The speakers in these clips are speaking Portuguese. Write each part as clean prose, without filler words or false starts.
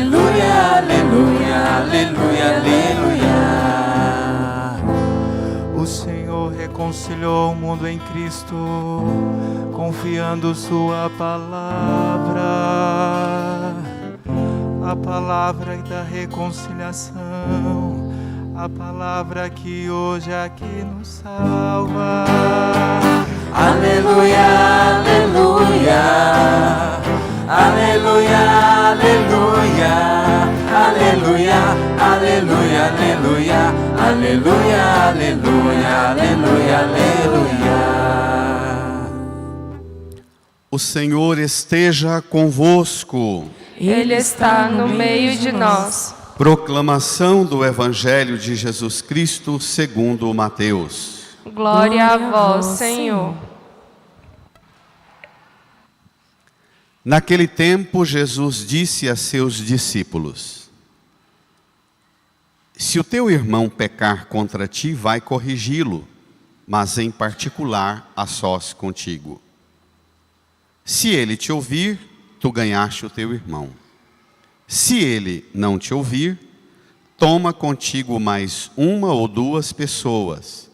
aleluia, aleluia, aleluia, aleluia. O Senhor reconciliou o mundo em Cristo, confiando sua palavra, a palavra da reconciliação, a palavra que hoje aqui nos salva. Aleluia, aleluia, aleluia, aleluia, aleluia, aleluia, aleluia, aleluia, aleluia, aleluia, aleluia. O Senhor esteja convosco. Ele está no meio de nós. Proclamação do Evangelho de Jesus Cristo segundo Mateus. Glória a vós, Senhor. Naquele tempo, Jesus disse a seus discípulos: se o teu irmão pecar contra ti, vai corrigi-lo, mas em particular a sós contigo. Se ele te ouvir, tu ganhaste o teu irmão. Se ele não te ouvir, toma contigo mais uma ou duas pessoas,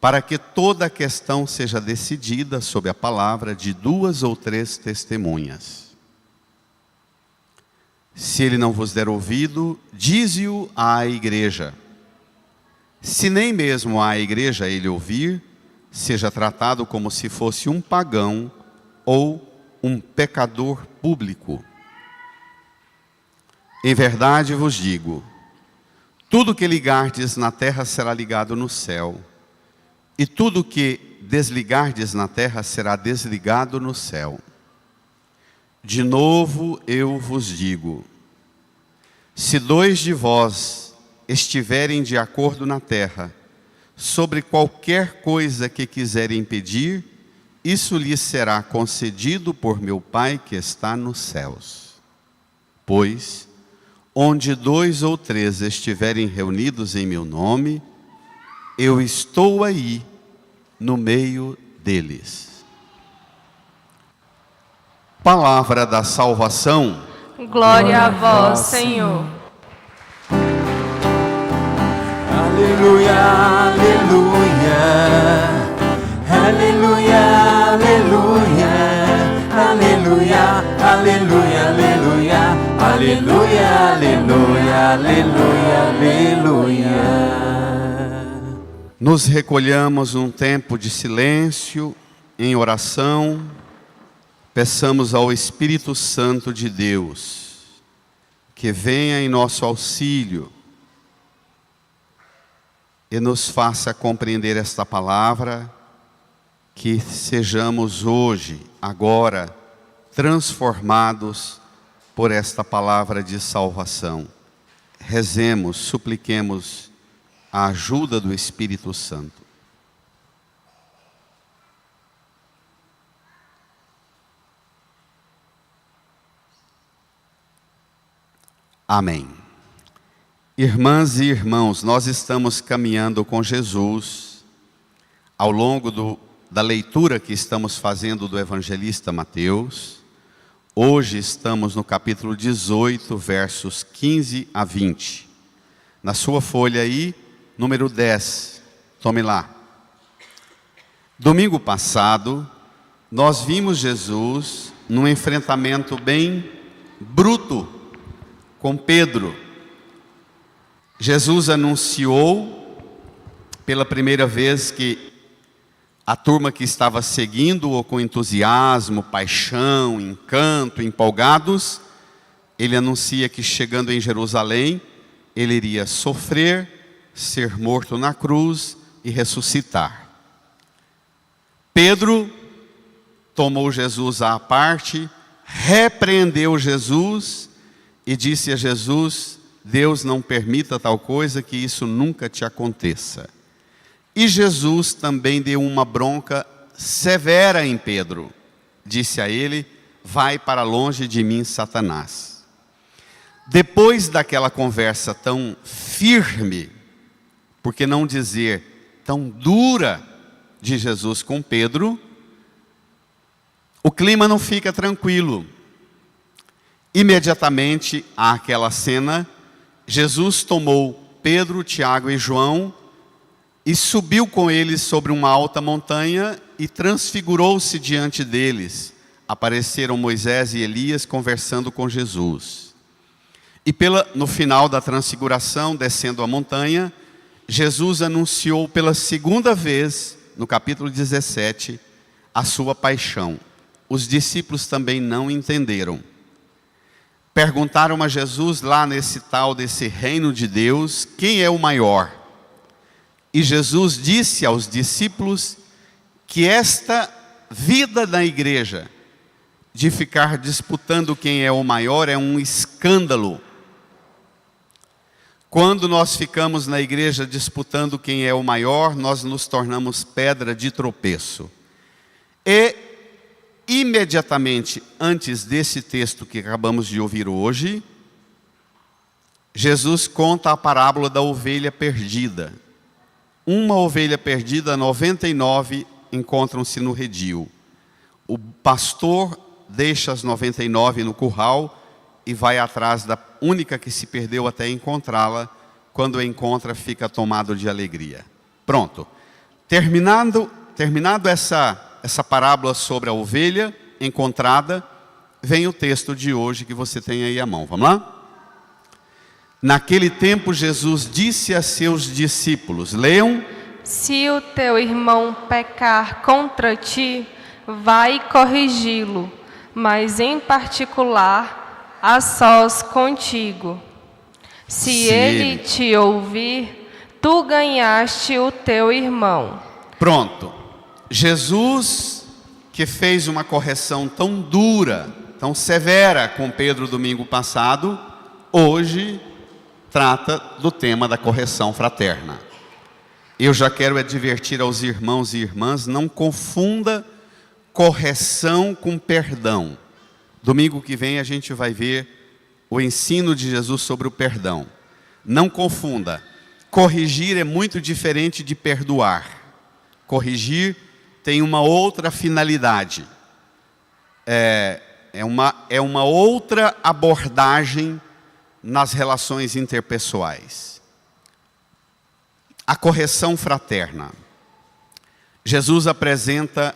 para que toda a questão seja decidida sob a palavra de 2 ou 3 testemunhas. Se ele não vos der ouvido, dize-o à igreja. Se nem mesmo à igreja ele ouvir, seja tratado como se fosse um pagão ou um pecador público. Em verdade vos digo, tudo que ligardes na terra será ligado no céu, e tudo que desligardes na terra será desligado no céu. De novo eu vos digo, se 2 de vós estiverem de acordo na terra, sobre qualquer coisa que quiserem pedir, isso lhes será concedido por meu Pai que está nos céus. Pois, onde 2 ou 3 estiverem reunidos em meu nome, eu estou aí no meio deles. Palavra da salvação. Glória a vós, Senhor. Aleluia, aleluia, aleluia, aleluia, aleluia, aleluia, aleluia, aleluia, aleluia, aleluia. Nos recolhamos num tempo de silêncio, em oração, peçamos ao Espírito Santo de Deus, que venha em nosso auxílio e nos faça compreender esta palavra, que sejamos hoje, agora, transformados por esta palavra de salvação. Rezemos, supliquemos a ajuda do Espírito Santo. Amém. Irmãs e irmãos, nós estamos caminhando com Jesus ao longo da leitura que estamos fazendo do evangelista Mateus. Hoje estamos no capítulo 18, versos 15 a 20. Na sua folha aí, número 10, tome lá. Domingo passado, nós vimos Jesus num enfrentamento bem bruto com Pedro. Jesus anunciou pela primeira vez que a turma que estava seguindo-o com entusiasmo, paixão, encanto, empolgados, ele anuncia que chegando em Jerusalém, ele iria sofrer, ser morto na cruz e ressuscitar. Pedro tomou Jesus à parte, repreendeu Jesus e disse a Jesus: Deus não permita tal coisa, que isso nunca te aconteça. E Jesus também deu uma bronca severa em Pedro. Disse a ele: vai para longe de mim, Satanás. Depois daquela conversa tão firme, por que não dizer tão dura, de Jesus com Pedro, o clima não fica tranquilo. Imediatamente àquela cena, Jesus tomou Pedro, Tiago e João e subiu com eles sobre uma alta montanha e transfigurou-se diante deles. Apareceram Moisés e Elias conversando com Jesus. E no final da transfiguração, descendo a montanha, Jesus anunciou pela segunda vez, no capítulo 17, a sua paixão. Os discípulos também não entenderam. Perguntaram a Jesus lá desse reino de Deus, quem é o maior? E Jesus disse aos discípulos que esta vida da igreja, de ficar disputando quem é o maior, é um escândalo. Quando nós ficamos na igreja disputando quem é o maior, nós nos tornamos pedra de tropeço. E imediatamente antes desse texto que acabamos de ouvir hoje, Jesus conta a parábola da ovelha perdida. Uma ovelha perdida, 99 encontram-se no redil. O pastor deixa as 99 no curral e vai atrás da única que se perdeu até encontrá-la. Quando a encontra, fica tomado de alegria. Pronto. Terminado essa parábola sobre a ovelha encontrada, vem o texto de hoje que você tem aí à mão. Vamos lá? Naquele tempo Jesus disse a seus discípulos, leiam: Se o teu irmão pecar contra ti, vai corrigi-lo, mas em particular, a sós contigo. Se ele te ouvir, tu ganhaste o teu irmão. Pronto. Jesus, que fez uma correção tão dura, tão severa com Pedro domingo passado, hoje trata do tema da correção fraterna. Eu já quero advertir aos irmãos e irmãs, não confunda correção com perdão. Domingo que vem a gente vai ver o ensino de Jesus sobre o perdão. Não confunda. Corrigir é muito diferente de perdoar. Corrigir tem uma outra finalidade. É uma outra abordagem nas relações interpessoais. A correção fraterna. Jesus apresenta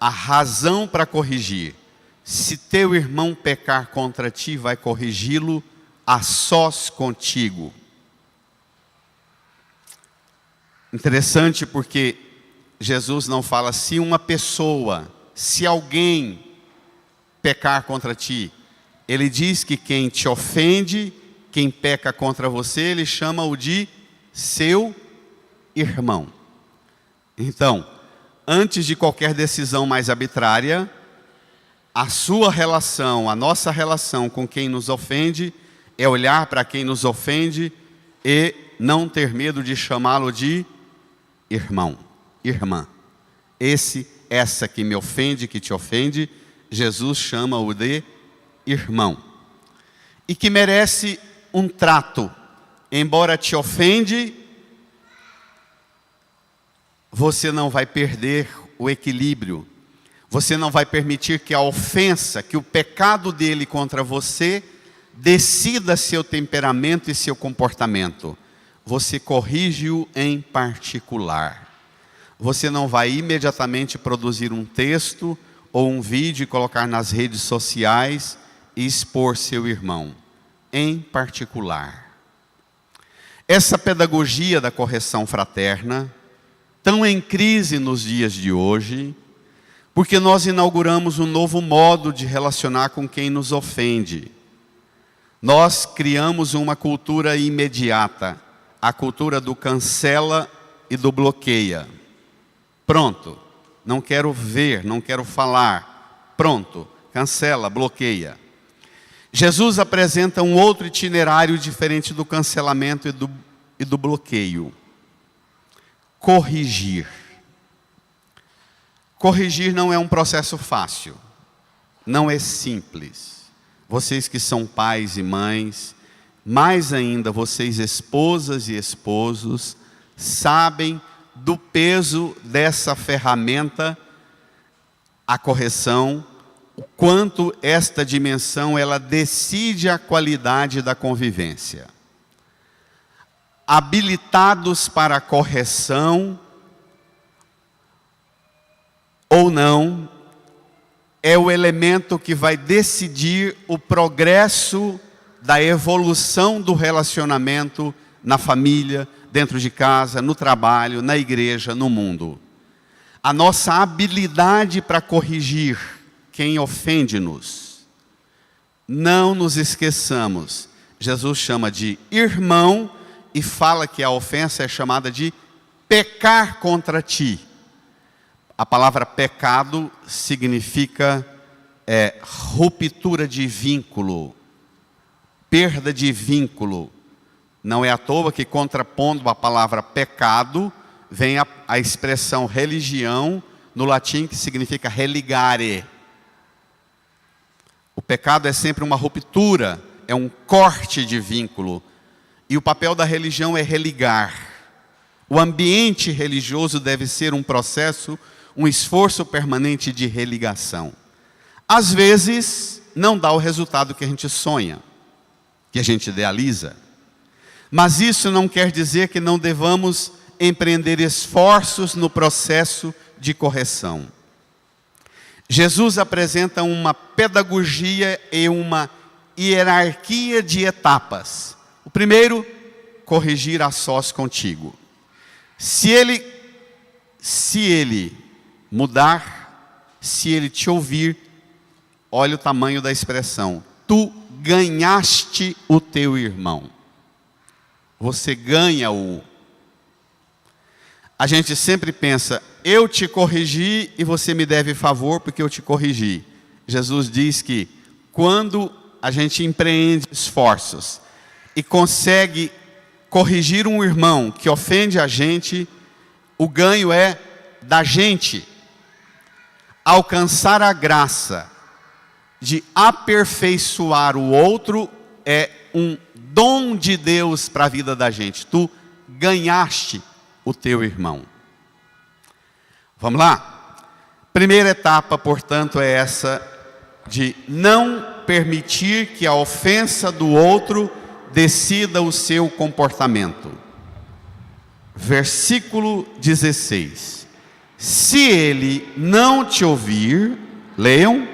a razão para corrigir. Se teu irmão pecar contra ti, vai corrigi-lo a sós contigo. Interessante porque Jesus não fala se uma pessoa, se alguém pecar contra ti. Ele diz que quem te ofende, quem peca contra você, ele chama-o de seu irmão. Então, antes de qualquer decisão mais arbitrária, a sua relação, a nossa relação com quem nos ofende, é olhar para quem nos ofende e não ter medo de chamá-lo de irmão, irmã. Essa que me ofende, que te ofende, Jesus chama-o de irmão. E que merece um trato. Embora te ofende, você não vai perder o equilíbrio. Você não vai permitir que a ofensa, que o pecado dele contra você, decida seu temperamento e seu comportamento. Você corrige-o em particular. Você não vai imediatamente produzir um texto ou um vídeo e colocar nas redes sociais e expor seu irmão. Em particular. Essa pedagogia da correção fraterna, tão em crise nos dias de hoje, porque nós inauguramos um novo modo de relacionar com quem nos ofende. Nós criamos uma cultura imediata, a cultura do cancela e do bloqueia. Pronto, não quero ver, não quero falar. Pronto, cancela, bloqueia. Jesus apresenta um outro itinerário diferente do cancelamento e do bloqueio. Corrigir. Corrigir não é um processo fácil, não é simples. Vocês que são pais e mães, mais ainda vocês esposas e esposos, sabem do peso dessa ferramenta, a correção, o quanto esta dimensão ela decide a qualidade da convivência. Habilitados para a correção ou não, é o elemento que vai decidir o progresso da evolução do relacionamento na família, dentro de casa, no trabalho, na igreja, no mundo. A nossa habilidade para corrigir quem ofende-nos. Não nos esqueçamos, Jesus chama de irmão e fala que a ofensa é chamada de pecar contra ti. A palavra pecado significa ruptura de vínculo, perda de vínculo. Não é à toa que, contrapondo a palavra pecado, vem a expressão religião, no latim, que significa religare. O pecado é sempre uma ruptura, é um corte de vínculo. E o papel da religião é religar. O ambiente religioso deve ser um processo, um esforço permanente de religação. Às vezes, não dá o resultado que a gente sonha, que a gente idealiza. Mas isso não quer dizer que não devamos empreender esforços no processo de correção. Jesus apresenta uma pedagogia e uma hierarquia de etapas. O primeiro, corrigir a sós contigo. Se ele mudar, se ele te ouvir, olha o tamanho da expressão. Tu ganhaste o teu irmão. Você ganha-o. A gente sempre pensa, eu te corrigi e você me deve favor porque eu te corrigi. Jesus diz que quando a gente empreende esforços e consegue corrigir um irmão que ofende a gente, o ganho é da gente. Alcançar a graça de aperfeiçoar o outro é um dom de Deus para a vida da gente. Tu ganhaste o teu irmão. Vamos lá? Primeira etapa, portanto, é essa de não permitir que a ofensa do outro decida o seu comportamento. Versículo 16. Se ele não te ouvir, leiam.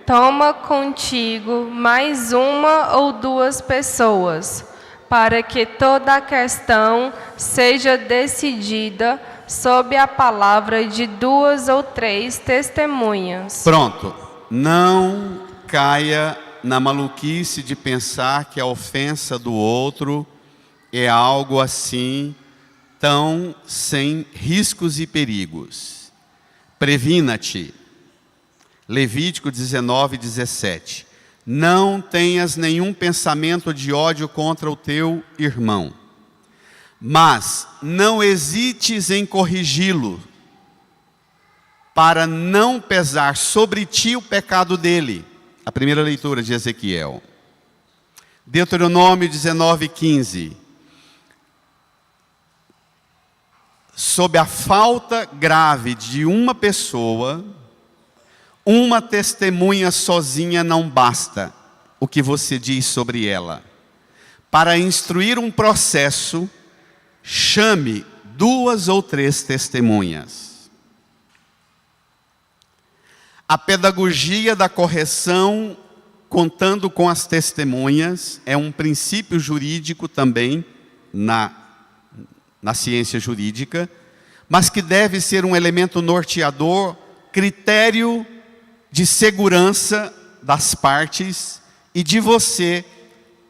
Toma contigo mais uma ou duas pessoas, para que toda a questão seja decidida sob a palavra de 2 ou 3 testemunhas. Pronto. Não caia na maluquice de pensar que a ofensa do outro é algo assim, tão sem riscos e perigos. Previna-te. Levítico 19, 17. Não tenhas nenhum pensamento de ódio contra o teu irmão, mas não hesites em corrigi-lo, para não pesar sobre ti o pecado dele. A primeira leitura de Ezequiel. Deuteronômio 19, 15. Sob a falta grave de uma pessoa, uma testemunha sozinha não basta o que você diz sobre ela. Para instruir um processo, chame 2 ou 3 testemunhas. A pedagogia da correção, contando com as testemunhas, é um princípio jurídico também na ciência jurídica, mas que deve ser um elemento norteador, critério de segurança das partes e de você,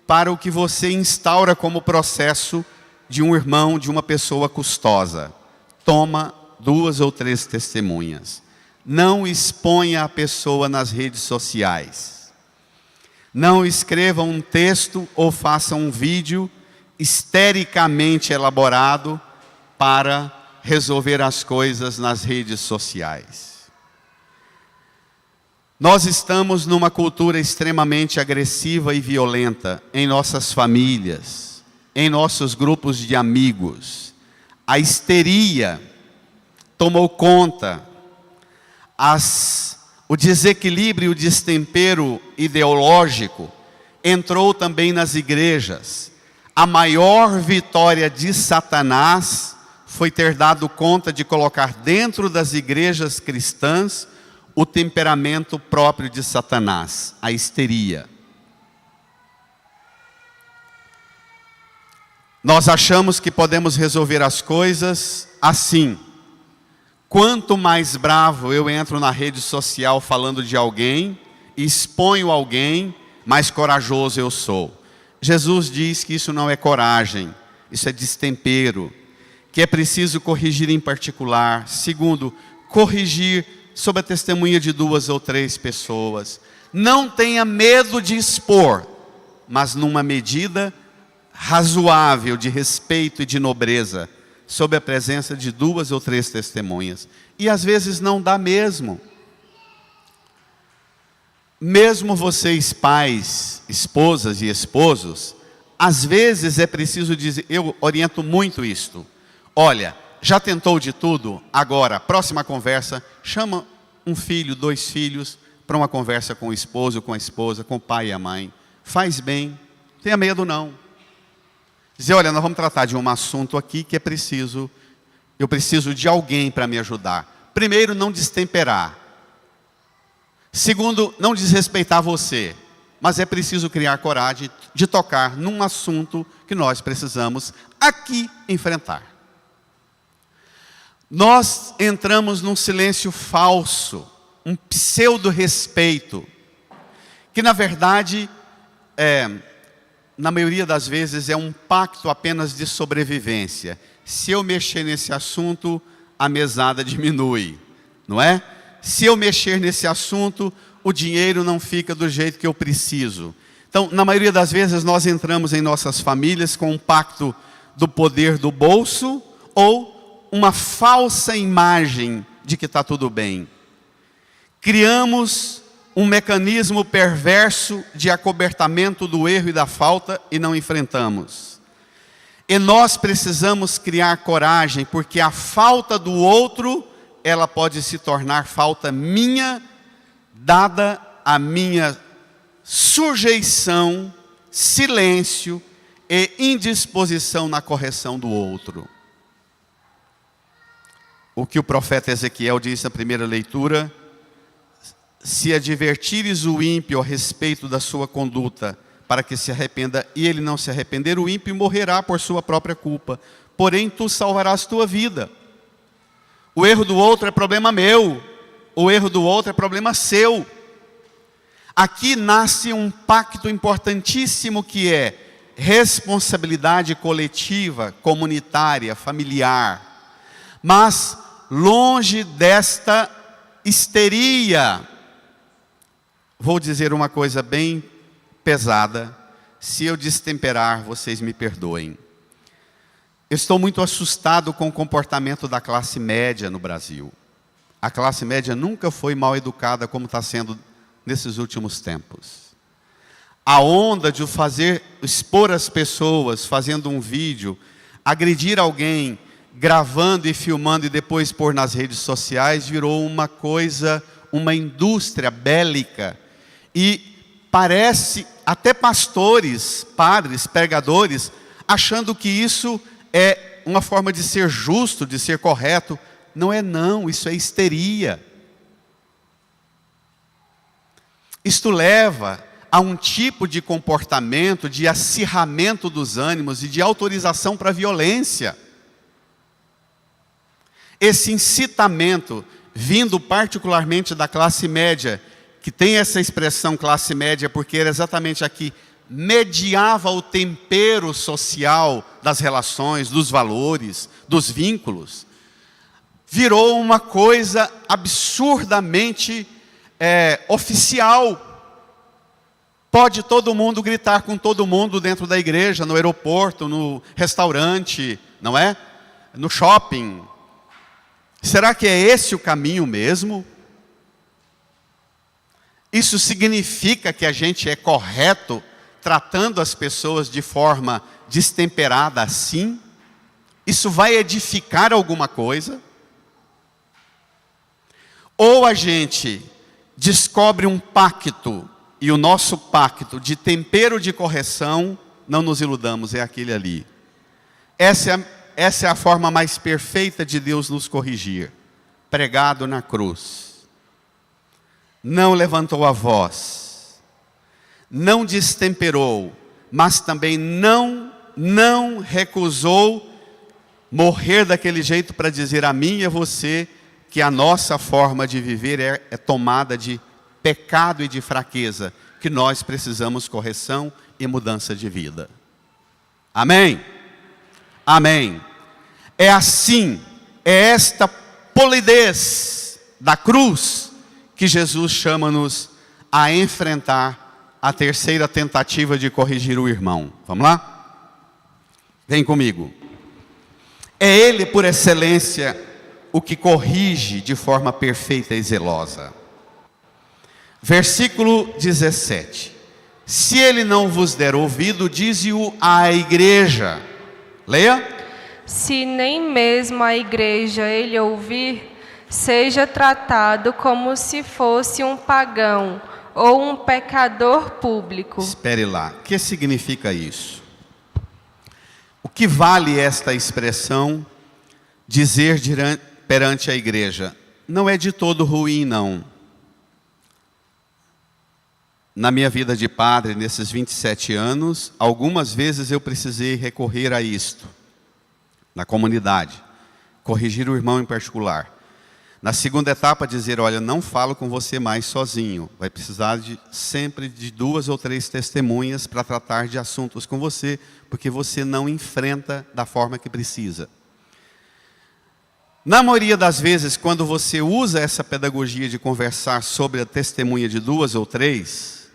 para o que você instaura como processo de um irmão, de uma pessoa custosa. Toma 2 ou 3 testemunhas. Não exponha a pessoa nas redes sociais. Não escreva um texto ou faça um vídeo histericamente elaborado para resolver as coisas nas redes sociais. Nós estamos numa cultura extremamente agressiva e violenta em nossas famílias, em nossos grupos de amigos. A histeria tomou conta, as o desequilíbrio e o destempero ideológico entrou também nas igrejas. A maior vitória de Satanás foi ter dado conta de colocar dentro das igrejas cristãs o temperamento próprio de Satanás, a histeria. Nós achamos que podemos resolver as coisas assim. Quanto mais bravo eu entro na rede social falando de alguém, exponho alguém, mais corajoso eu sou. Jesus diz que isso não é coragem, isso é destempero, que é preciso corrigir em particular. Segundo, corrigir sob a testemunha de 2 ou 3 pessoas. Não tenha medo de expor, mas numa medida razoável de respeito e de nobreza, sob a presença de 2 ou 3 testemunhas. E às vezes não dá mesmo. Mesmo vocês pais, esposas e esposos, às vezes é preciso dizer, eu oriento muito isto. Olha, já tentou de tudo? Agora, próxima conversa, chama um filho, 2 filhos, para uma conversa com o esposo, com a esposa, com o pai e a mãe. Faz bem, tenha medo não. Dizer, olha, nós vamos tratar de um assunto aqui que eu preciso de alguém para me ajudar. Primeiro, não destemperar. Segundo, não desrespeitar você. Mas é preciso criar coragem de tocar num assunto que nós precisamos aqui enfrentar. Nós entramos num silêncio falso, um pseudo-respeito, que na verdade na maioria das vezes é um pacto apenas de sobrevivência. Se eu mexer nesse assunto, a mesada diminui, não é? Se eu mexer nesse assunto, o dinheiro não fica do jeito que eu preciso. Então, na maioria das vezes, nós entramos em nossas famílias com um pacto do poder do bolso ou uma falsa imagem de que está tudo bem. Criamos um mecanismo perverso de acobertamento do erro e da falta e não enfrentamos. E nós precisamos criar coragem, porque a falta do outro, ela pode se tornar falta minha, dada a minha sujeição, silêncio e indisposição na correção do outro. O que o profeta Ezequiel disse na primeira leitura: se advertires o ímpio a respeito da sua conduta, para que se arrependa, e ele não se arrepender, o ímpio morrerá por sua própria culpa. Porém, tu salvarás tua vida. O erro do outro é problema meu. O erro do outro é problema seu. Aqui nasce um pacto importantíssimo que é responsabilidade coletiva, comunitária, familiar. Mas longe desta histeria. Vou dizer uma coisa bem pesada. Se eu destemperar, vocês me perdoem. Eu estou muito assustado com o comportamento da classe média no Brasil. A classe média nunca foi mal educada como está sendo nesses últimos tempos. A onda de expor as pessoas, fazendo um vídeo, agredir alguém, gravando e filmando e depois pôr nas redes sociais, virou uma coisa, uma indústria bélica. E parece até pastores, padres, pregadores, achando que isso é uma forma de ser justo, de ser correto. Não é não, isso é histeria. Isto leva a um tipo de comportamento, de acirramento dos ânimos e de autorização para a violência. Esse incitamento, vindo particularmente da classe média, que tem essa expressão classe média, porque era exatamente aqui, mediava o tempero social das relações, dos valores, dos vínculos, virou uma coisa absurdamente oficial. Pode todo mundo gritar com todo mundo dentro da igreja, no aeroporto, no restaurante, não é? No shopping. Será que é esse o caminho mesmo? Isso significa que a gente é correto tratando as pessoas de forma destemperada assim? Isso vai edificar alguma coisa? Ou a gente descobre um pacto, e o nosso pacto de tempero de correção, não nos iludamos, é aquele ali. Essa é a forma mais perfeita de Deus nos corrigir. Pregado na cruz. Não levantou a voz. Não destemperou. Mas também não recusou morrer daquele jeito para dizer a mim e a você que a nossa forma de viver é tomada de pecado e de fraqueza, que nós precisamos correção e mudança de vida. Amém? Amém. É assim, é esta polidez da cruz que Jesus chama-nos a enfrentar a terceira tentativa de corrigir o irmão. Vamos lá? Vem comigo. É Ele, por excelência, o que corrige de forma perfeita e zelosa. Versículo 17. Se Ele não vos der ouvido, dize-o à igreja. Leia. Se nem mesmo a igreja ele ouvir, seja tratado como se fosse um pagão ou um pecador público. Espere lá, o que significa isso? O que vale esta expressão, dizer perante a igreja? Não é de todo ruim, não. Na minha vida de padre, nesses 27 anos, algumas vezes eu precisei recorrer a isto, na comunidade, corrigir o irmão em particular. Na segunda etapa, dizer, olha, não falo com você mais sozinho, vai precisar sempre de 2 ou 3 testemunhas para tratar de assuntos com você, porque você não enfrenta da forma que precisa. Na maioria das vezes, quando você usa essa pedagogia de conversar sobre a testemunha de 2 ou 3,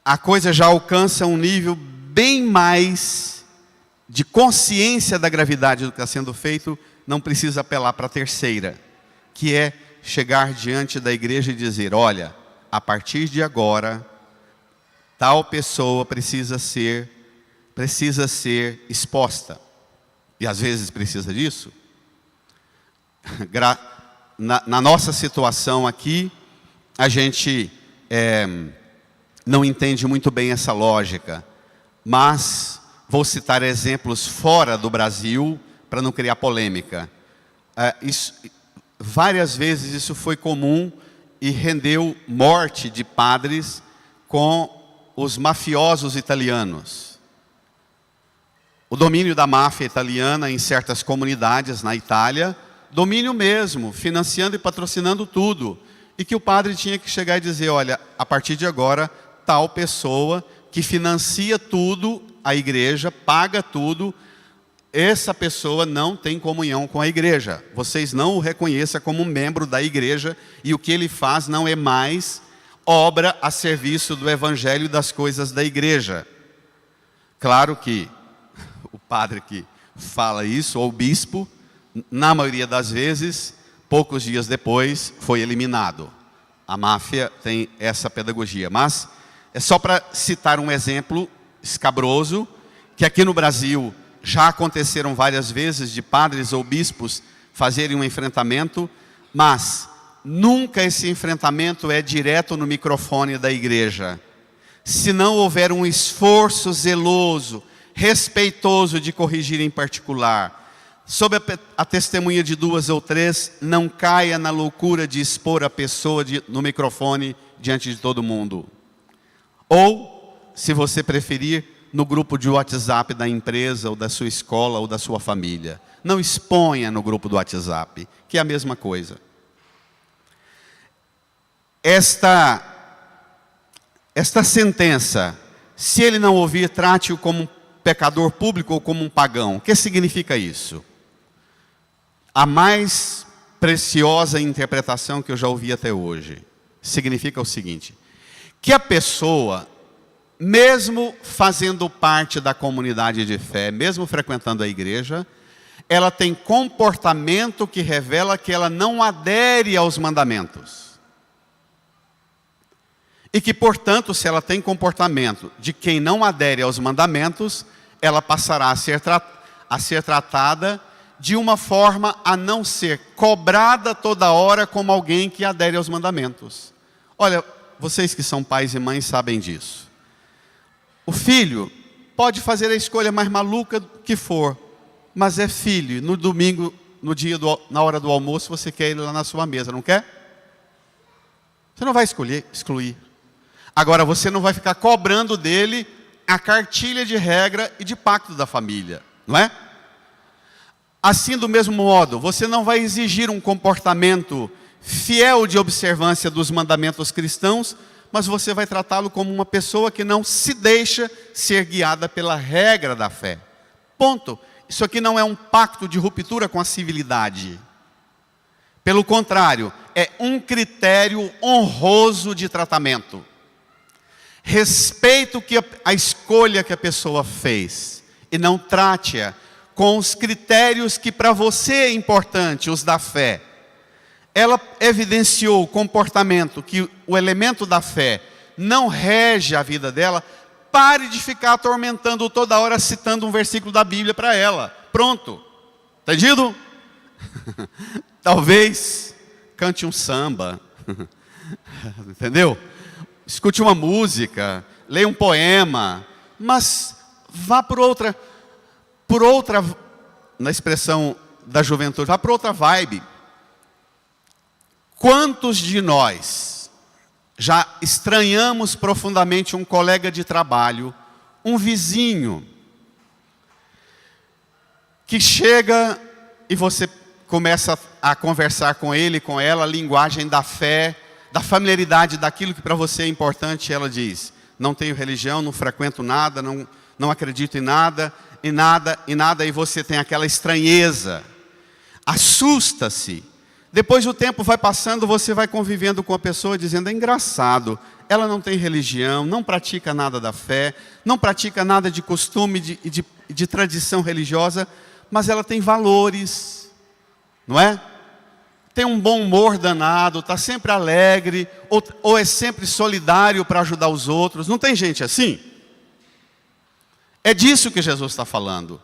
a coisa já alcança um nível bem mais de consciência da gravidade do que está sendo feito, não precisa apelar para a terceira, que é chegar diante da igreja e dizer, olha, a partir de agora, tal pessoa precisa ser exposta. E às vezes precisa disso. Na nossa situação aqui, a gente não entende muito bem essa lógica, mas vou citar exemplos fora do Brasil para não criar polêmica. Várias vezes isso foi comum e rendeu morte de padres com os mafiosos italianos. O domínio da máfia italiana em certas comunidades na Itália, domínio mesmo, financiando e patrocinando tudo. E que o padre tinha que chegar e dizer, olha, a partir de agora, tal pessoa que financia tudo, a igreja, paga tudo, essa pessoa não tem comunhão com a igreja. Vocês não o reconheçam como um membro da igreja e o que ele faz não é mais obra a serviço do evangelho e das coisas da igreja. Claro que o padre que fala isso, ou o bispo, na maioria das vezes, poucos dias depois, foi eliminado. A máfia tem essa pedagogia, mas é só para citar um exemplo escabroso, que aqui no Brasil já aconteceram várias vezes de padres ou bispos fazerem um enfrentamento, mas nunca esse enfrentamento é direto no microfone da igreja. Se não houver um esforço zeloso, respeitoso de corrigir em particular, sob a testemunha de 2 ou 3, não caia na loucura de expor a pessoa no microfone diante de todo mundo. Ou, se você preferir, no grupo de WhatsApp da empresa, ou da sua escola, ou da sua família. Não exponha no grupo do WhatsApp, que é a mesma coisa. Esta sentença, se ele não ouvir, trate-o como um pecador público ou como um pagão. O que significa isso? A mais preciosa interpretação que eu já ouvi até hoje, significa o seguinte, que a pessoa, mesmo fazendo parte da comunidade de fé, mesmo frequentando a igreja, ela tem comportamento que revela que ela não adere aos mandamentos. E que, portanto, se ela tem comportamento de quem não adere aos mandamentos, ela passará a ser tratada de uma forma a não ser cobrada toda hora como alguém que adere aos mandamentos. Olha, vocês que são pais e mães sabem disso. O filho pode fazer a escolha mais maluca que for, mas é filho. No domingo, na hora do almoço, você quer ele lá na sua mesa, não quer? Você não vai excluir. Agora, você não vai ficar cobrando dele a cartilha de regra e de pacto da família, não é? Assim, do mesmo modo, você não vai exigir um comportamento fiel de observância dos mandamentos cristãos, mas você vai tratá-lo como uma pessoa que não se deixa ser guiada pela regra da fé. Ponto. Isso aqui não é um pacto de ruptura com a civilidade. Pelo contrário, é um critério honroso de tratamento. Respeite a escolha que a pessoa fez e não trate-a com os critérios que para você é importante, os da fé. Ela evidenciou o comportamento que o elemento da fé não rege a vida dela. Pare de ficar atormentando toda hora citando um versículo da Bíblia para ela. Pronto. Entendido? Talvez cante um samba. Entendeu? Escute uma música, leia um poema, mas vá por outra, na expressão da juventude, vá por outra vibe. Quantos de nós já estranhamos profundamente um colega de trabalho, um vizinho, que chega e você começa a conversar com ele, com ela, a linguagem da fé, da familiaridade daquilo que para você é importante, ela diz: não tenho religião, não frequento nada, não acredito em nada, e você tem aquela estranheza, assusta-se. Depois o tempo vai passando, você vai convivendo com a pessoa dizendo: é engraçado, ela não tem religião, não pratica nada da fé, não pratica nada de costume, de tradição religiosa, mas ela tem valores, não é? Tem um bom humor danado, está sempre alegre, ou é sempre solidário para ajudar os outros. Não tem gente assim? É disso que Jesus está falando.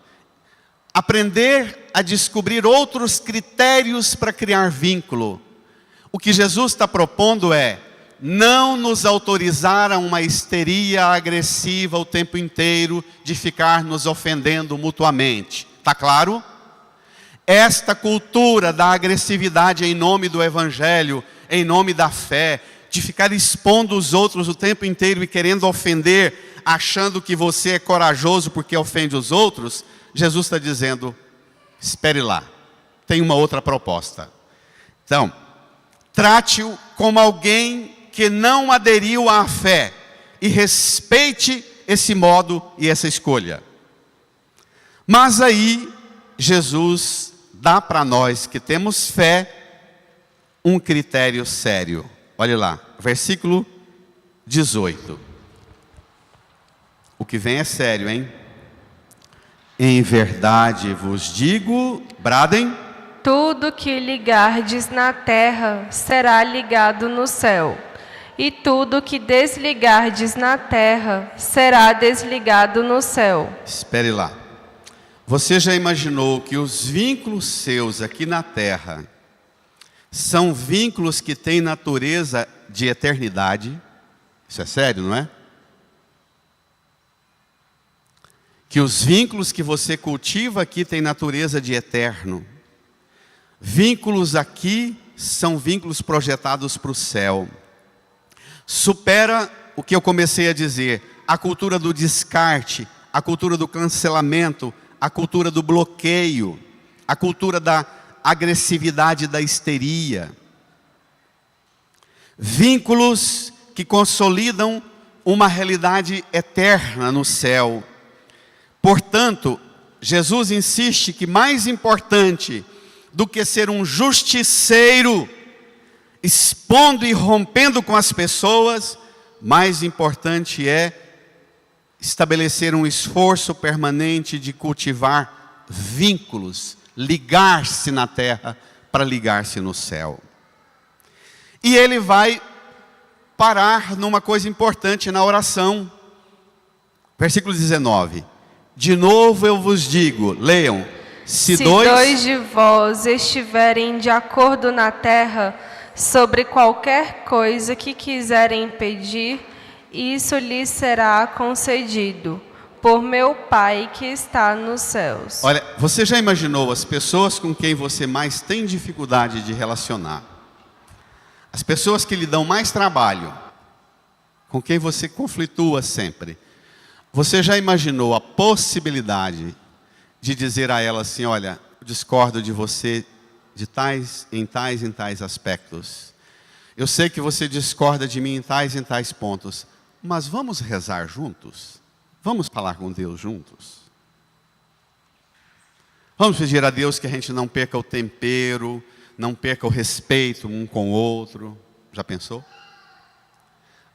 Aprender a descobrir outros critérios para criar vínculo. O que Jesus está propondo é não nos autorizar a uma histeria agressiva o tempo inteiro, de ficar nos ofendendo mutuamente. Está claro? Esta cultura da agressividade em nome do Evangelho, em nome da fé, de ficar expondo os outros o tempo inteiro e querendo ofender, achando que você é corajoso porque ofende os outros, Jesus está dizendo: espere lá, tem uma outra proposta. Então, trate-o como alguém que não aderiu à fé e respeite esse modo e essa escolha. Mas aí, Jesus dá para nós que temos fé um critério sério. Olha lá, versículo 18. O que vem é sério, hein? Em verdade vos digo, bradem: tudo que ligardes na terra será ligado no céu, e tudo que desligardes na terra será desligado no céu. Espere lá. Você já imaginou que os vínculos seus aqui na terra são vínculos que têm natureza de eternidade? Isso é sério, não é? Que os vínculos que você cultiva aqui têm natureza de eterno. Vínculos aqui são vínculos projetados para o céu. Supera o que eu comecei a dizer, a cultura do descarte, a cultura do cancelamento, a cultura do bloqueio, a cultura da agressividade, da histeria. Vínculos que consolidam uma realidade eterna no céu. Portanto, Jesus insiste que mais importante do que ser um justiceiro, expondo e rompendo com as pessoas, mais importante é estabelecer um esforço permanente de cultivar vínculos, ligar-se na terra para ligar-se no céu. E ele vai parar numa coisa importante na oração. Versículo 19. De novo eu vos digo, leiam: Se dois de vós estiverem de acordo na terra sobre qualquer coisa que quiserem pedir, isso lhes será concedido por meu Pai que está nos céus. Olha, você já imaginou as pessoas com quem você mais tem dificuldade de relacionar? As pessoas que lhe dão mais trabalho, com quem você conflitua sempre. Você já imaginou a possibilidade de dizer a ela assim: olha, eu discordo de você de em tais aspectos. Eu sei que você discorda de mim em tais pontos, mas vamos rezar juntos? Vamos falar com Deus juntos? Vamos pedir a Deus que a gente não perca o tempero, não perca o respeito um com o outro. Já pensou?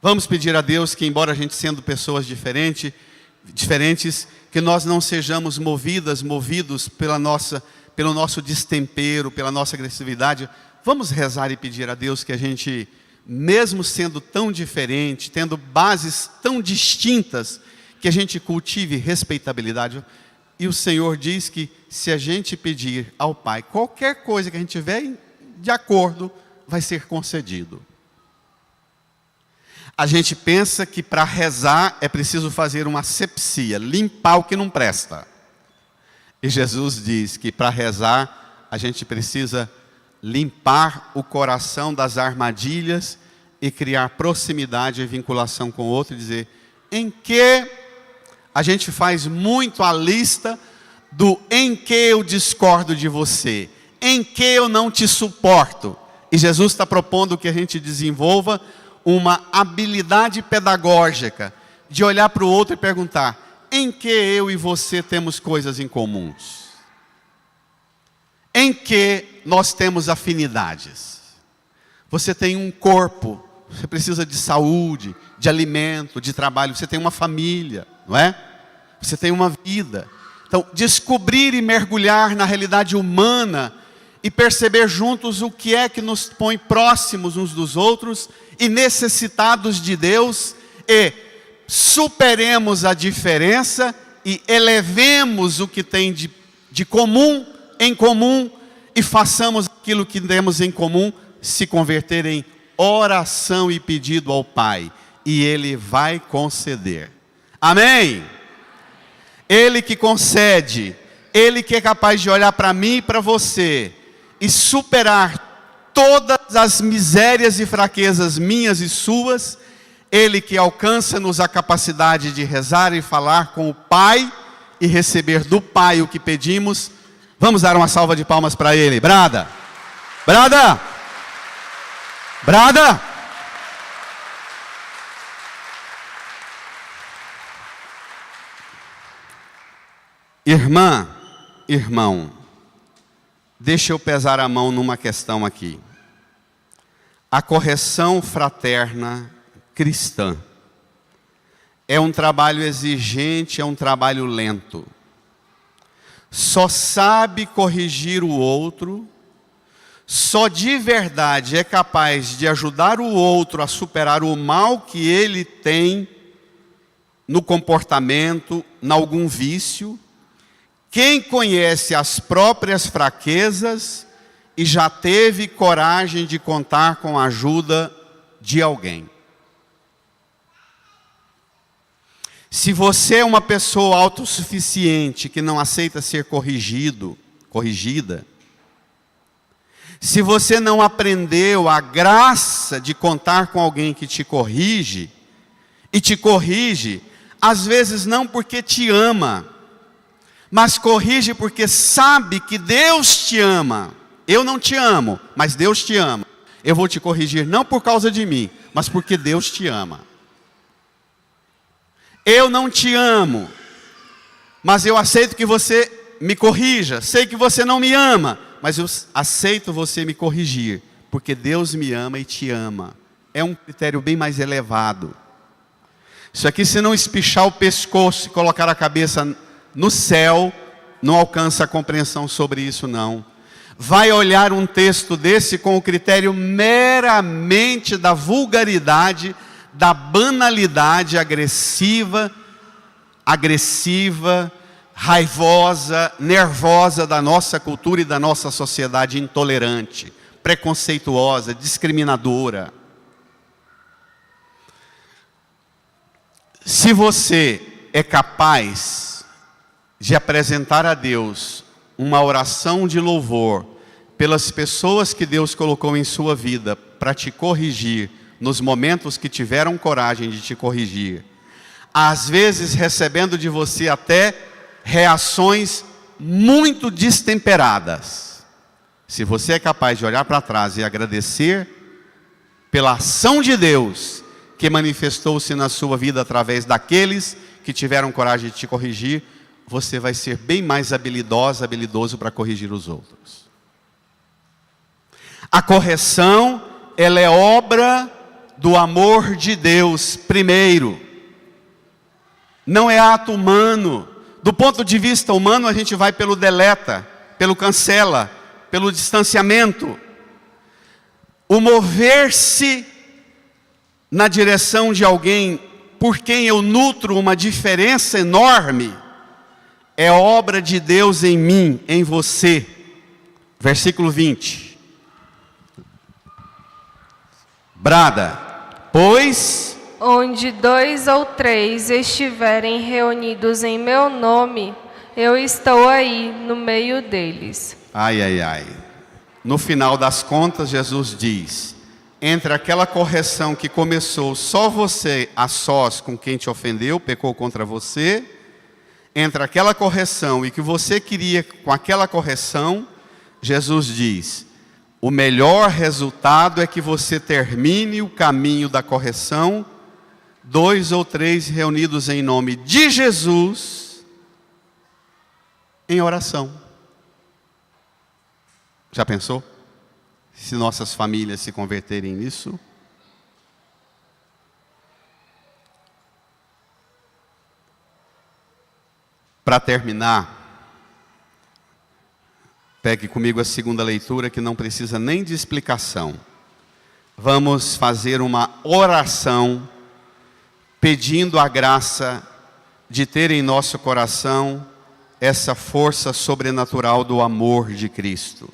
Vamos pedir a Deus que, embora a gente sendo pessoas diferentes, que nós não sejamos movidos pelo nosso destempero, pela nossa agressividade. Vamos rezar e pedir a Deus que a gente, mesmo sendo tão diferente, tendo bases tão distintas, que a gente cultive respeitabilidade. E o Senhor diz que se a gente pedir ao Pai qualquer coisa que a gente tiver de acordo, vai ser concedido. A gente pensa que para rezar é preciso fazer uma asepsia, limpar o que não presta. E Jesus diz que para rezar a gente precisa limpar o coração das armadilhas e criar proximidade e vinculação com o outro e dizer: em que a gente faz muito a lista do em que eu discordo de você, em que eu não te suporto. E Jesus está propondo que a gente desenvolva uma habilidade pedagógica de olhar para o outro e perguntar: em que eu e você temos coisas em comuns? Em que nós temos afinidades? Você tem um corpo, você precisa de saúde, de alimento, de trabalho, você tem uma família, não é? Você tem uma vida. Então, descobrir e mergulhar na realidade humana e perceber juntos o que é que nos põe próximos uns dos outros e necessitados de Deus, e superemos a diferença e elevemos o que tem de comum em comum e façamos aquilo que temos em comum se converter em oração e pedido ao Pai, e Ele vai conceder. Amém? Ele que concede, Ele que é capaz de olhar para mim e para você e superar todas as misérias e fraquezas minhas e suas. Ele que alcança-nos a capacidade de rezar e falar com o Pai e receber do Pai o que pedimos. Vamos dar uma salva de palmas para Ele. Brada! Brada! Brada! Irmã, irmão, deixa eu pesar a mão numa questão aqui. A correção fraterna cristã é um trabalho exigente, é um trabalho lento. Só sabe corrigir o outro, só de verdade é capaz de ajudar o outro a superar o mal que ele tem no comportamento, em algum vício, quem conhece as próprias fraquezas e já teve coragem de contar com a ajuda de alguém. Se você é uma pessoa autossuficiente que não aceita ser corrigida, se você não aprendeu a graça de contar com alguém que te corrige, e te corrige, às vezes não porque te ama, mas corrige porque sabe que Deus te ama. Eu não te amo, mas Deus te ama. Eu vou te corrigir não por causa de mim, mas porque Deus te ama. Eu não te amo, mas eu aceito que você me corrija. Sei que você não me ama, mas eu aceito você me corrigir, porque Deus me ama e te ama. É um critério bem mais elevado. Isso aqui, se não espichar o pescoço e colocar a cabeça no céu, não alcança a compreensão sobre isso não. Vai olhar um texto desse com o critério meramente da vulgaridade, da banalidade agressiva, raivosa, nervosa da nossa cultura e da nossa sociedade intolerante, preconceituosa, discriminadora. Se você é capaz de apresentar a Deus uma oração de louvor pelas pessoas que Deus colocou em sua vida para te corrigir nos momentos que tiveram coragem de te corrigir, às vezes recebendo de você até reações muito destemperadas. Se você é capaz de olhar para trás e agradecer pela ação de Deus que manifestou-se na sua vida através daqueles que tiveram coragem de te corrigir, você vai ser bem mais habilidoso para corrigir os outros. A correção, ela é obra do amor de Deus primeiro. Não é ato humano. Do ponto de vista humano, a gente vai pelo deleta, pelo cancela, pelo distanciamento. O mover-se na direção de alguém por quem eu nutro uma diferença enorme, é obra de Deus em mim, em você. Versículo 20. Brada, pois onde 2 ou 3 estiverem reunidos em meu nome, eu estou aí no meio deles. Ai, ai, ai. No final das contas, Jesus diz: entre aquela correção que começou só você a sós com quem te ofendeu, pecou contra você, entre aquela correção e que você queria com aquela correção, Jesus diz: o melhor resultado é que você termine o caminho da correção, 2 ou 3 reunidos em nome de Jesus, em oração. Já pensou? Se nossas famílias se converterem nisso? Para terminar, pegue comigo a segunda leitura, que não precisa nem de explicação. Vamos fazer uma oração pedindo a graça de ter em nosso coração essa força sobrenatural do amor de Cristo.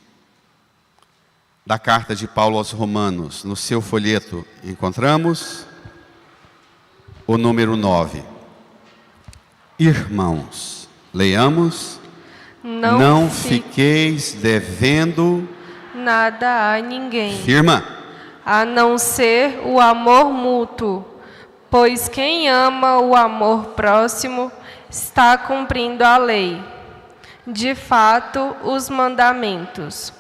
Da carta de Paulo aos Romanos, no seu folheto, encontramos o número 9. Irmãos, leiamos: não fiqueis devendo nada a ninguém, firma, a não ser o amor mútuo, pois quem ama o amor próximo está cumprindo a lei. De fato, os mandamentos: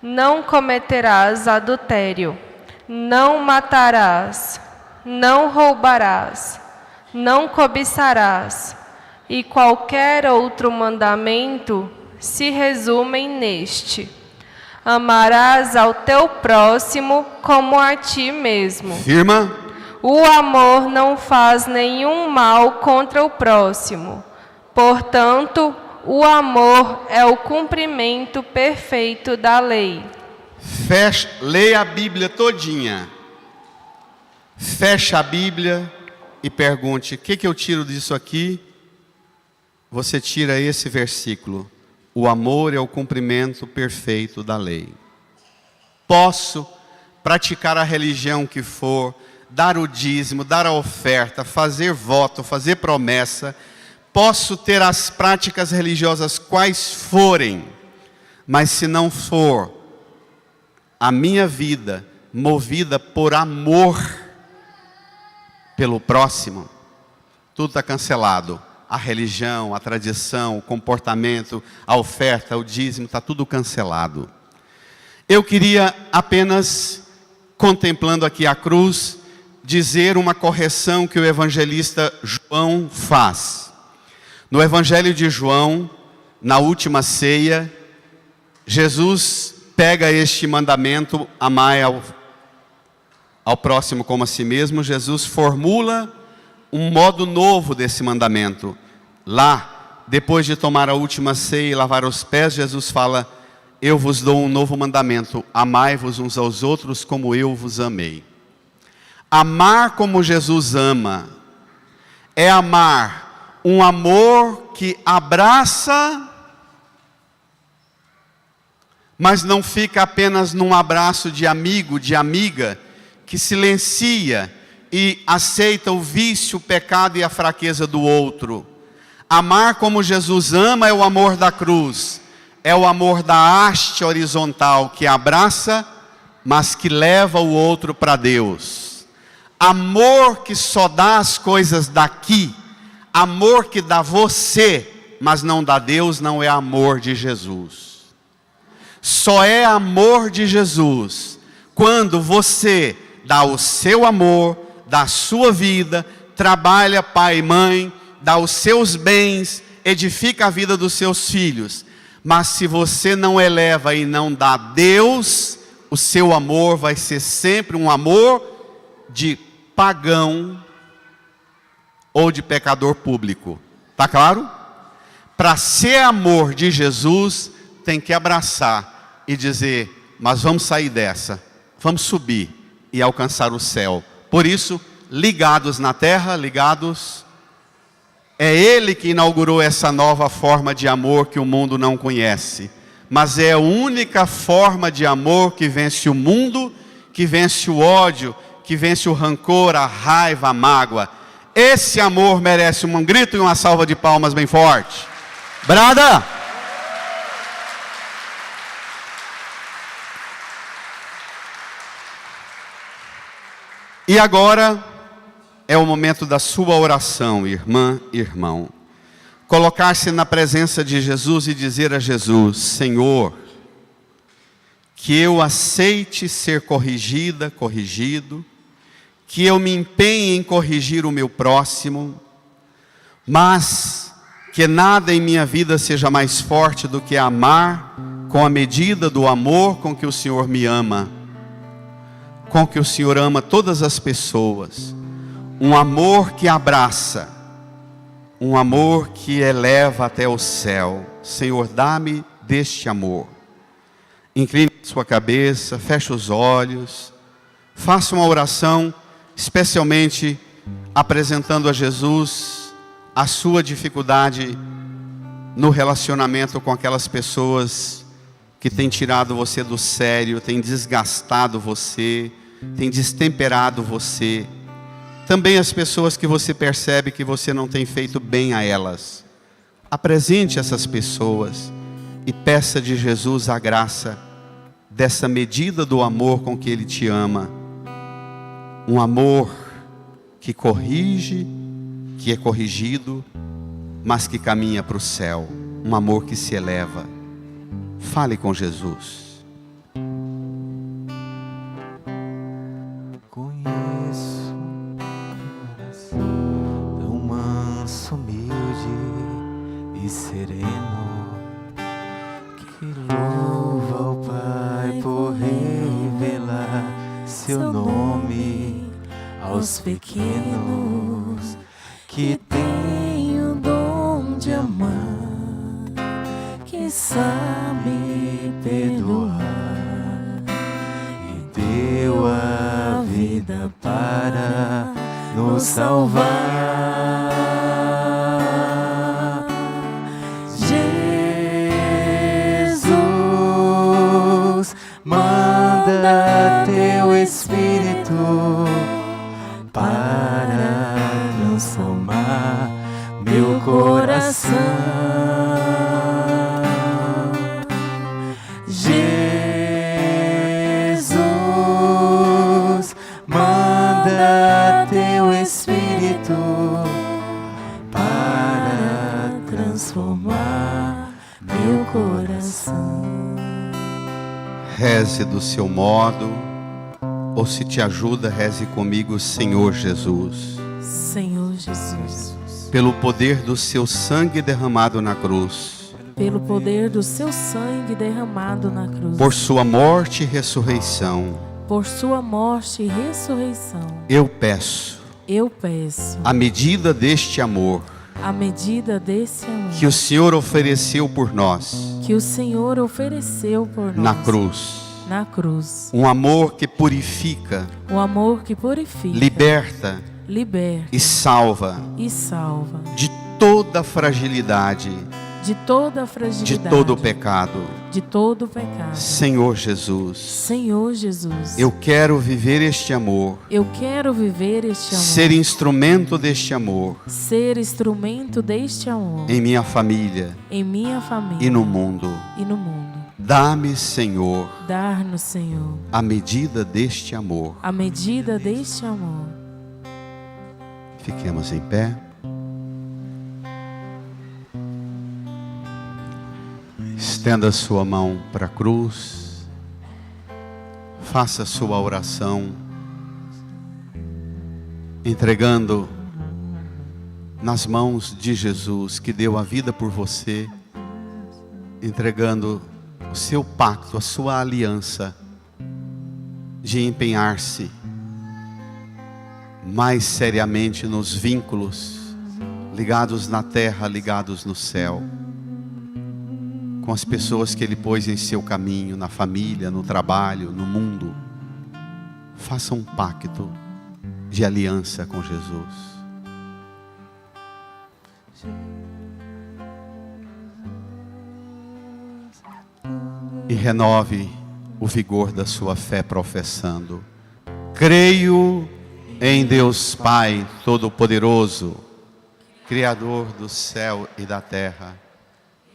não cometerás adultério, não matarás, não roubarás, não cobiçarás, e qualquer outro mandamento se resumem neste: amarás ao teu próximo como a ti mesmo. firma. O amor não faz nenhum mal contra o próximo. Portanto, o amor é o cumprimento perfeito da lei. Leia a Bíblia todinha. Fecha a Bíblia e pergunte: o que eu tiro disso aqui? Você tira esse versículo: o amor é o cumprimento perfeito da lei. Posso praticar a religião que for, dar o dízimo, dar a oferta, fazer voto, fazer promessa, posso ter as práticas religiosas quais forem, mas se não for a minha vida movida por amor pelo próximo, tudo está cancelado. A religião, a tradição, o comportamento, a oferta, o dízimo, está tudo cancelado. Eu queria apenas, contemplando aqui a cruz, dizer uma correção que o evangelista João faz. No Evangelho de João, na última ceia, Jesus pega este mandamento: amai ao próximo como a si mesmo. Jesus formula um modo novo desse mandamento. Lá, depois de tomar a última ceia e lavar os pés, Jesus fala: eu vos dou um novo mandamento: amai-vos uns aos outros como eu vos amei. Amar como Jesus ama é amar um amor que abraça, mas não fica apenas num abraço de amigo, de amiga, que silencia e aceita o vício, o pecado e a fraqueza do outro. Amar como Jesus ama é o amor da cruz, é o amor da haste horizontal, que abraça, mas que leva o outro para Deus. Amor que só dá as coisas daqui, amor que dá você, mas não dá Deus, não é amor de Jesus. Só é amor de Jesus quando você dá o seu amor, dá a sua vida, trabalha pai e mãe, dá os seus bens, edifica a vida dos seus filhos. Mas se você não eleva e não dá a Deus, o seu amor vai ser sempre um amor de pagão ou de pecador público. Tá claro? Para ser amor de Jesus, tem que abraçar e dizer: mas vamos sair dessa, vamos subir e alcançar o céu. Por isso, ligados na terra, ligados, é Ele que inaugurou essa nova forma de amor que o mundo não conhece. Mas é a única forma de amor que vence o mundo, que vence o ódio, que vence o rancor, a raiva, a mágoa. Esse amor merece um grito e uma salva de palmas bem forte. Brada! E agora é o momento da sua oração, irmã, irmão. Colocar-se na presença de Jesus e dizer a Jesus: Senhor, que eu aceite ser corrigida, corrigido, que eu me empenhe em corrigir o meu próximo, mas que nada em minha vida seja mais forte do que amar com a medida do amor com que o Senhor me ama, com que o Senhor ama todas as pessoas. Um amor que abraça, um amor que eleva até o céu. Senhor, dá-me deste amor. Incline sua cabeça, feche os olhos, faça uma oração, especialmente apresentando a Jesus a sua dificuldade no relacionamento com aquelas pessoas que têm tirado você do sério, têm desgastado você, têm destemperado você. Também as pessoas que você percebe que você não tem feito bem a elas. Apresente essas pessoas e peça de Jesus a graça dessa medida do amor com que Ele te ama. Um amor que corrige, que é corrigido, mas que caminha para o céu. Um amor que se eleva. Fale com Jesus. Conheço tão manso, humilde e sereno, que louva ao Pai por revelar seu nome aos pequenos, que tem o dom de amar, que sabe perdoar e deu a vida para nos salvar. Jesus, manda teu Espírito para transformar meu coração. Jesus, manda teu Espírito para transformar meu coração. Reze do seu modo, ou se te ajuda, reze comigo: Senhor Jesus, Senhor Jesus, pelo poder do seu sangue derramado na cruz, pelo poder do seu sangue derramado na cruz, por sua morte e ressurreição, por sua morte e ressurreição, eu peço, a medida deste amor à medida desse amor que o Senhor ofereceu por nós que o Senhor ofereceu por na nós cruz, um amor que purifica, amor que purifica, liberta liberta e salva e salva de todo toda fragilidade, de toda a fragilidade, de todo o pecado. de todo o pecado. Senhor Jesus, Senhor Jesus, eu quero viver este amor, eu quero viver este amor, ser instrumento deste amor ser instrumento deste amor em minha família em minha família e no mundo. e no mundo. Dá-me, Senhor, Dar-nos, Senhor, a medida deste amor. a medida deste amor. Fiquemos em pé. Estenda sua mão para a cruz. Faça sua oração, entregando nas mãos de Jesus, que deu a vida por você, entregando o seu pacto, a sua aliança, de empenhar-se mais seriamente nos vínculos ligados na terra, ligados no céu, com as pessoas que Ele pôs em seu caminho, na família, no trabalho, no mundo. Faça um pacto de aliança com Jesus. E renove o vigor da sua fé professando: creio em Deus Pai Todo-Poderoso, Criador do céu e da terra,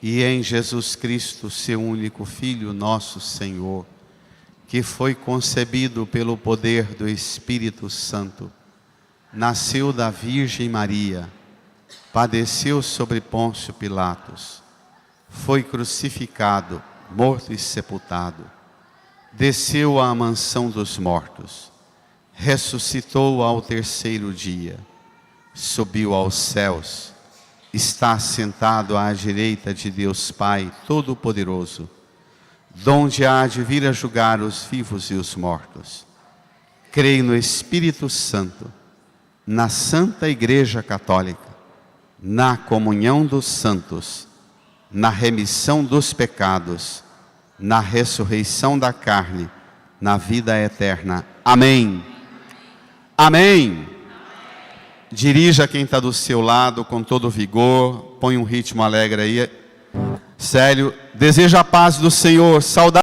e em Jesus Cristo, seu único Filho, nosso Senhor, que foi concebido pelo poder do Espírito Santo, nasceu da Virgem Maria, padeceu sobre Pôncio Pilatos, foi crucificado, morto e sepultado, desceu à mansão dos mortos, ressuscitou ao terceiro dia, subiu aos céus, está sentado à direita de Deus Pai Todo-Poderoso, donde há de vir a julgar os vivos e os mortos. Creio no Espírito Santo, na Santa Igreja Católica, na comunhão dos santos, na remissão dos pecados, na ressurreição da carne, na vida eterna. Amém. Amém. Dirija quem está do seu lado com todo vigor. Põe um ritmo alegre aí. Célio, deseja a paz do Senhor. Saudade.